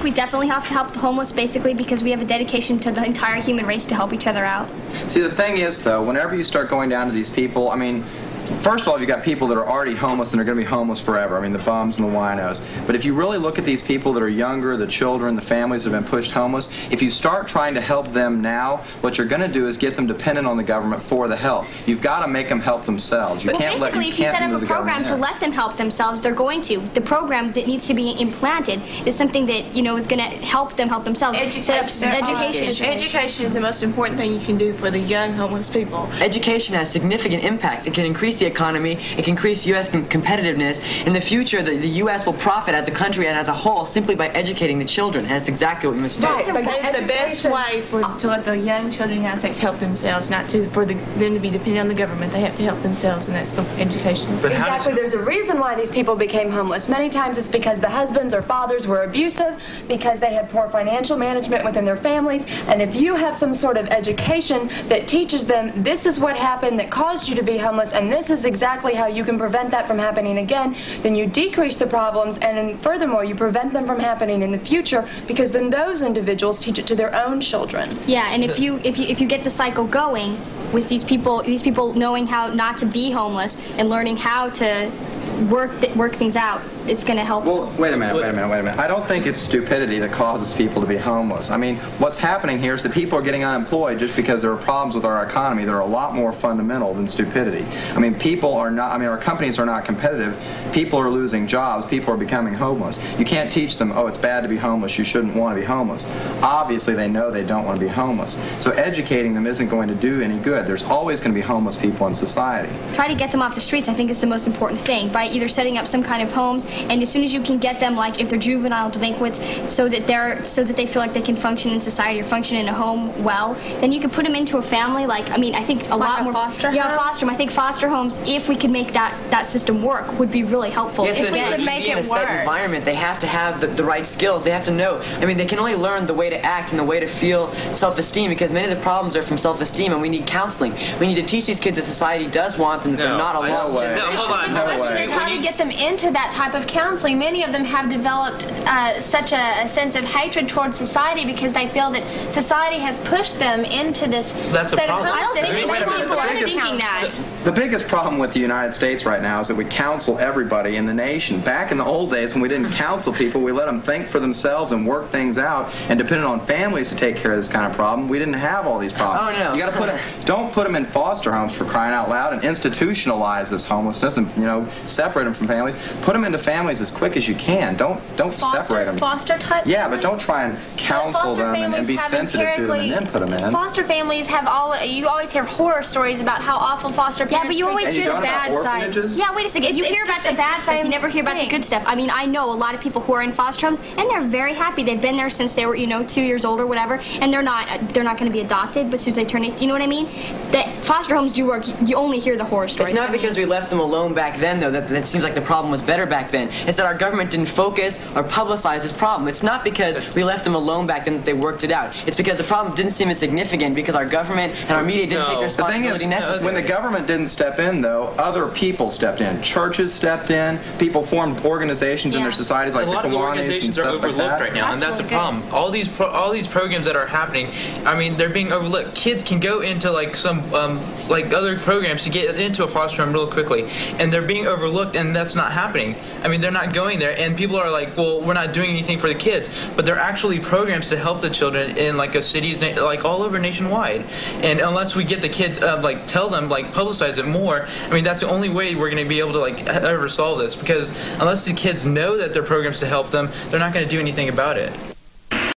we definitely have to help the homeless, basically, because we have a dedication to the entire human race to help each other out. See, the thing is, though, whenever you start going down to these people, I mean, first of all, you've got people that are already homeless and are going to be homeless forever. I mean, the bums and the winos. But if you really look at these people that are younger, the children, the families that have been pushed homeless, if you start trying to help them now, what you're going to do is get them dependent on the government for the help. You've got to make them help themselves. You can't let basically, if you set up a program to let them help themselves, they're going to. The program that needs to be implanted is something that, you know, is going to help them help themselves. Education is the most important thing you can do for the young homeless people. Education has significant impacts. It can increase the economy, it can increase U.S. competitiveness. In the future, the U.S. will profit as a country and as a whole simply by educating the children, and that's exactly what we must do. Right, but it's the best way to let the young children in the United States help themselves, not for them to be dependent on the government. They have to help themselves, and that's the education. But exactly, there's a reason why these people became homeless. Many times it's because the husbands or fathers were abusive, because they had poor financial management within their families, and if you have some sort of education that teaches them this is what happened that caused you to be homeless, and this is exactly how you can prevent that from happening again, then you decrease the problems, and then furthermore, you prevent them from happening in the future, because then those individuals teach it to their own children. Yeah, and if you get the cycle going with these people knowing how not to be homeless and learning how to work things out, it's going to help. Well, wait a minute. I don't think it's stupidity that causes people to be homeless. I mean, what's happening here is that people are getting unemployed just because there are problems with our economy that are a lot more fundamental than stupidity. I mean, our companies are not competitive. People are losing jobs. People are becoming homeless. You can't teach them, oh, it's bad to be homeless, you shouldn't want to be homeless. Obviously, they know they don't want to be homeless. So educating them isn't going to do any good. There's always going to be homeless people in society. Try to get them off the streets, I think, is the most important thing, by either setting up some kind of homes, and as soon as you can get them, like if they're juvenile delinquents, so that they feel like they can function in society or function in a home well, then you can put them into a family. Like, I mean, I think a lot more foster home? Yeah, foster home. I think foster homes, if we could make that system work, would be really helpful. Yes, if we could make it work. In a environment, they have to have the right skills. They have to know. I mean, they can only learn the way to act and the way to feel self-esteem, because many of the problems are from self-esteem, and we need counseling. We need to teach these kids that society does want them, that they're not a lost generation. The question is how to get them into that type of counseling. Many of them have developed such a sense of hatred towards society because they feel that society has pushed them into this state of I don't think people are thinking that. The biggest problem with the United States right now is that we counsel everybody in the nation. Back in the old days, when we didn't counsel people, we let them think for themselves and work things out, and depended on families to take care of this kind of problem, we didn't have all these problems. Oh, no. You got to don't put them in foster homes, for crying out loud, and institutionalize this homelessness and, separate them from families. Put them into families as quick as you can. Don't separate them. Foster type. Yeah, but don't try and counsel them and be sensitive to them and then put them in. Foster families have you always hear horror stories about how awful foster parents. Yeah, but you always hear the bad side. Yeah, wait a second. You hear about the bad stuff. You never hear about the good stuff. I mean, I know a lot of people who are in foster homes, and they're very happy. They've been there since they were, 2 years old or whatever, and they're not going to be adopted. But as soon as they turn 18, you know what I mean? That foster homes do work. You only hear the horror stories. It's not because we left them alone back then, though, that it seems like the problem was better back then. It's that our government didn't focus or publicize this problem. It's not because we left them alone back then that they worked it out. It's because the problem didn't seem as significant because our government and our media didn't take the responsibility necessary. When the government didn't step in, though, other people stepped in. Churches stepped in. People formed organizations in their societies, like the Kiwanis and stuff like that. A lot of organizations are overlooked right now, and that's a problem. All these programs that are happening, I mean, they're being overlooked. Kids can go into some other programs to get into a foster home real quickly, and they're being overlooked, and that's not happening. I mean, they're not going there, and people are like, well, we're not doing anything for the kids, but there are actually programs to help the children in cities all over nationwide. And unless we get the kids tell them, publicize it more, I mean, that's the only way we're going to be able to ever solve this, because unless the kids know that there are programs to help them, they're not going to do anything about it.